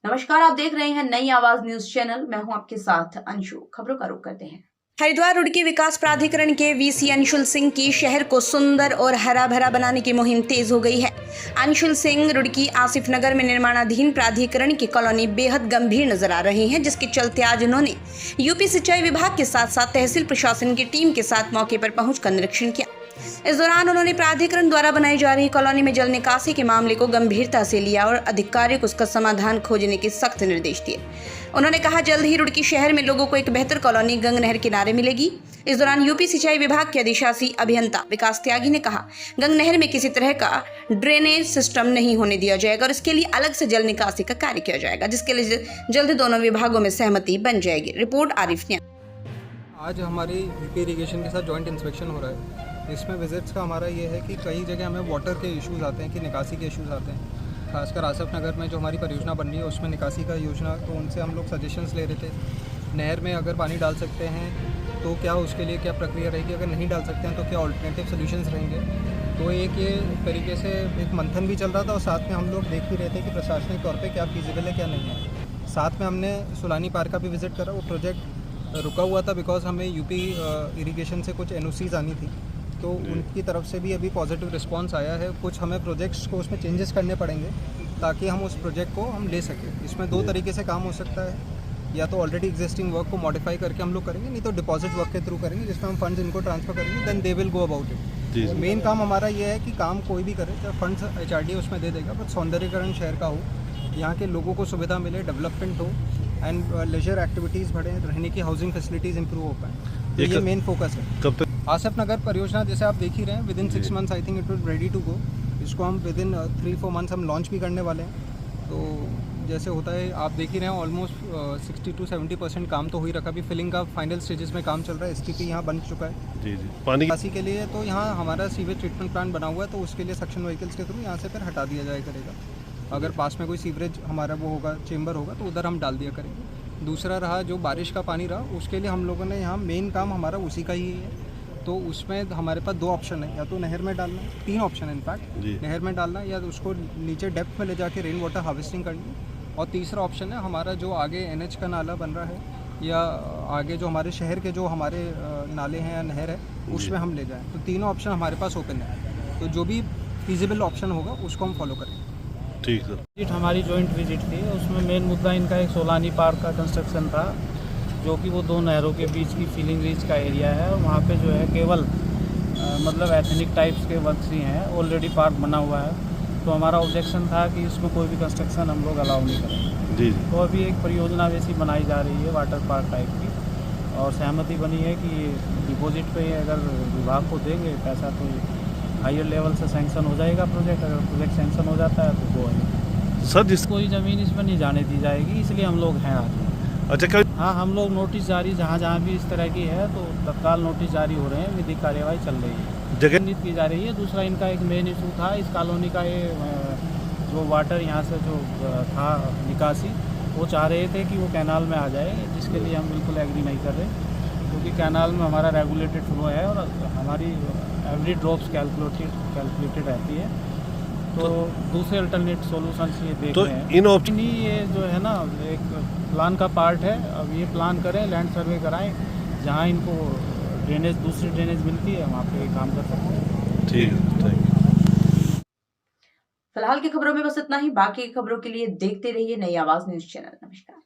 नमस्कार, आप देख रहे हैं नई आवाज न्यूज चैनल। मैं हूं आपके साथ अंशु। खबरों का रुख करते हैं। हरिद्वार रुड़की विकास प्राधिकरण के वीसी अंशुल सिंह की शहर को सुंदर और हरा भरा बनाने की मुहिम तेज हो गई है। अंशुल सिंह रुड़की आसिफ नगर में निर्माणाधीन प्राधिकरण की कॉलोनी बेहद गंभीर नजर आ रही है, जिसके चलते आज उन्होंने यूपी सिंचाई विभाग के साथ साथ तहसील प्रशासन की टीम के साथ मौके पर पहुंचकर निरीक्षण किया। इस दौरान उन्होंने प्राधिकरण द्वारा बनाई जा रही कॉलोनी में जल निकासी के मामले को गंभीरता से लिया और अधिकारियों को उसका समाधान खोजने के सख्त निर्देश दिए। उन्होंने कहा, जल्द ही रुड़की शहर में लोगों को एक बेहतर कॉलोनी गंग नहर किनारे मिलेगी। इस दौरान यूपी सिंचाई विभाग के अधिशासी अभियंता विकास त्यागी ने कहा, गंग नहर में किसी तरह का ड्रेनेज सिस्टम नहीं होने दिया जाएगा और इसके लिए अलग से जल निकासी का कार्य किया जाएगा, जिसके लिए जल्द दोनों विभागों में सहमति बन जाएगी। रिपोर्ट आरिफ ने। आज हमारी यूपी इरिगेशन के साथ जॉइंट इंस्पेक्शन हो रहा है। इसमें विजिट्स का हमारा ये है कि कई जगह हमें वाटर के इश्यूज़ आते हैं कि निकासी के इश्यूज़ आते हैं। खासकर आसिफ नगर में जो हमारी परियोजना बन रही है उसमें निकासी का योजना, तो उनसे हम लोग सजेशंस ले रहे थे। नहर में अगर पानी डाल सकते हैं तो क्या उसके लिए क्या प्रक्रिया रहेगी, अगर नहीं डाल सकते हैं तो क्या ऑल्टरनेटिव सोल्यूशंस रहेंगे। तो एक ये तरीके से एक मंथन भी चल रहा था और साथ में हम लोग देख भी रहे थे कि प्रशासनिक तौर पर क्या फीजिबल है क्या नहीं है। साथ में हमने सुलानी पार्क का भी विज़िट करा। वो प्रोजेक्ट रुका हुआ था बिकॉज हमें यूपी इरिगेशन से कुछ एनओसीज आनी थी, तो उनकी तरफ से भी अभी पॉजिटिव रिस्पांस आया है। कुछ हमें प्रोजेक्ट्स को उसमें चेंजेस करने पड़ेंगे ताकि हम उस प्रोजेक्ट को हम ले सकें। इसमें दो तरीके से काम हो सकता है, या तो ऑलरेडी एग्जिस्टिंग वर्क को मॉडिफाई करके हम लोग करेंगे, नहीं तो डिपॉजिट वर्क के थ्रू करेंगे जिसमें हम फंड्स इनको ट्रांसफर करेंगे, then they will go about it. Main काम हमारा ये है कि काम कोई भी करे, चाहे फंड्स HRD उसमें दे देगा, बट सौंदर्यीकरण शहर का हो, यहाँ के लोगों को सुविधा मिले, डेवलपमेंट हो एंड लेजर एक्टिविटीज़ बढ़े, रहने की हाउसिंग फैसिलिटीज़ इंप्रूव हो पाए। तो ये मेन फोकस है। कब तक आसिफ नगर परियोजना जैसे आप देख ही रहे हैं, within 6 months I think it will ready to go. इसको हम विद इन 3-4 मंथ्स हम लॉन्च भी करने वाले हैं। तो जैसे होता है आप देख ही रहे हैं, ऑलमोस्ट 60 to 70% काम तो हो ही रखा। अभी फिलिंग का फाइनल स्टेजेस में काम चल रहा है। STP यहाँ बन चुका है जी पानी निकासी के लिए। तो यहाँ हमारा सीवेज ट्रीटमेंट प्लांट बना हुआ है, तो उसके लिए सक्शन व्हीकल्स के थ्रू यहाँ से फिर हटा दिया जाया करेगा। अगर पास में कोई सीवरेज हमारा वो होगा, चेम्बर होगा, तो उधर हम डाल दिया करेंगे। दूसरा रहा जो बारिश का पानी रहा, उसके लिए हम लोगों ने यहाँ मेन काम हमारा उसी का ही है। तो उसमें हमारे पास 2 ऑप्शन है, या तो नहर में डालना, 3 ऑप्शन है इनफैक्ट, नहर में डालना या उसको नीचे डेप्थ में ले जाके रेन वाटर हार्वेस्टिंग करनी, और तीसरा ऑप्शन है हमारा जो आगे NH का नाला बन रहा है या आगे जो हमारे शहर के जो हमारे नाले हैं या नहर है उसमें हम ले जाएँ। तो तीनों ऑप्शन हमारे पास ओपन है, तो जो भी फिजिबल ऑप्शन होगा उसको हम फॉलो करेंगे। ठीक सर। विजिट हमारी जॉइंट विजिट थी। उसमें मेन मुद्दा इनका एक सोलानी पार्क का कंस्ट्रक्शन था, जो कि वो 2 नहरों के बीच की फीलिंग रीच का एरिया है। और वहाँ पे जो है केवल मतलब एथनिक टाइप्स के वर्क्स ही हैं, ऑलरेडी पार्क बना हुआ है। तो हमारा ऑब्जेक्शन था कि इसमें कोई भी कंस्ट्रक्शन हम लोग अलाउ नहीं करेंगे। जी। तो अभी एक परियोजना वैसी बनाई जा रही है वाटर पार्क टाइप की, और सहमति बनी है कि डिपॉजिट पे अगर विभाग को देंगे पैसा तो हायर लेवल से सैंक्शन हो जाएगा प्रोजेक्ट। अगर प्रोजेक्ट सैंक्शन हो जाता है तो वो है सर जिस कोई ज़मीन इसमें नहीं जाने दी जाएगी, इसलिए हम लोग हैं आज। अच्छा क्या हाँ, हम लोग नोटिस जारी जहाँ भी इस तरह की है तो तत्काल नोटिस जारी हो रहे हैं, विधिक कार्यवाही चल रही है, जगह की जा रही है। दूसरा इनका एक मेन इशू था इस कॉलोनी का, ये जो वाटर यहाँ से जो था निकासी, वो चाह रहे थे कि वो कैनाल में आ जाए, जिसके लिए हम बिल्कुल एग्री नहीं कर रहे, क्योंकि कैनाल में हमारा रेगुलेटेड फ्लो है और हमारी एवरी ड्रॉप्स कैलकुलेटेड रहती है। तो दूसरे अल्टरनेट सॉल्यूशंस ये देख रहे हैं। इन ऑप्शन ये जो है ना एक प्लान का पार्ट है। अब ये प्लान करें, लैंड सर्वे कराएं, जहाँ इनको ड्रेनेज दूसरी ड्रेनेज मिलती है वहाँ पे काम कर सकते हैं। ठीक है। फिलहाल की खबरों में बस इतना ही। बाकी की खबरों के लिए देखते रहिए नई आवाज न्यूज चैनल। नमस्कार।